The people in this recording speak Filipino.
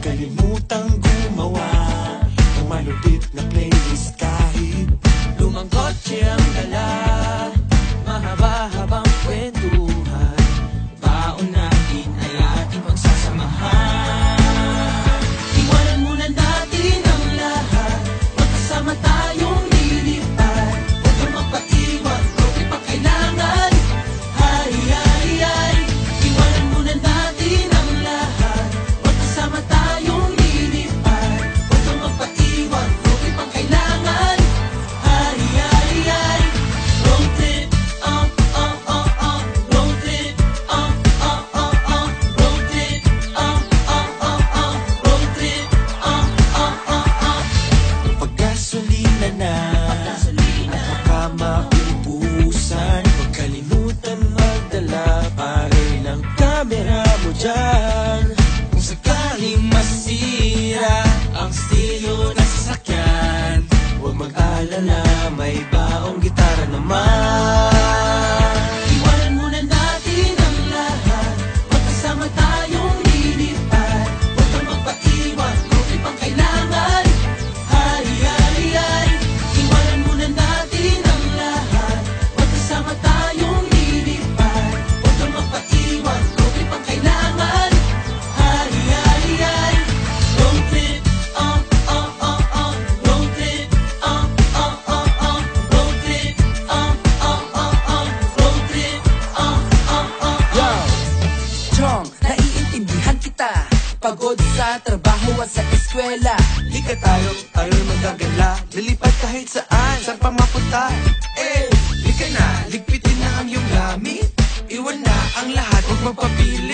Kalimutang gumawa ng malupit na playlist kahit lumang kotse ang dala. Mahaba-habang kwentuhan, baon natin ay ating pagsasamahan. Iwanan muna natin ang lahat, magkasama tayong lilipad. Huwag kang magpaiwan, huwag pa kailangan. Ay, ay, ay. Iwanan muna natin ang lahat, magkasama tayong lilipad. Huwag kang magpaiwan, huwag pang kailangan. Ay, ay, ay. Road trip, road trip, road trip, road trip, paggasolina na at baka maubusan. Huwag kalimutan magdala pare ng camera mo dyan. Kung sakaling masira ang estilo ng sasakyan, huwag mag-alala, may baong gitara naman. Iwanan muna natin ang lahat, magkasama tayong lilipad. Huwag kang magpaiwan, huwag pang kailangan. Ay, ay, ay. Iwanan muna natin ang lahat, magkasama tayong lilipad. Huwag kang magpaiwan, huwag pang kailangan. Ay, ay, ay. Road trip, road trip, road trip, road trip, Yo, Chong, naiintindihan kita. Pagod sa trabaho at sa eskwela. Lika tayo magagala, lilipad kahit saan pa mapunta. Eh, lika na, ligpitin na ang iyong gamit. Iwan na ang lahat, huwag magpapili.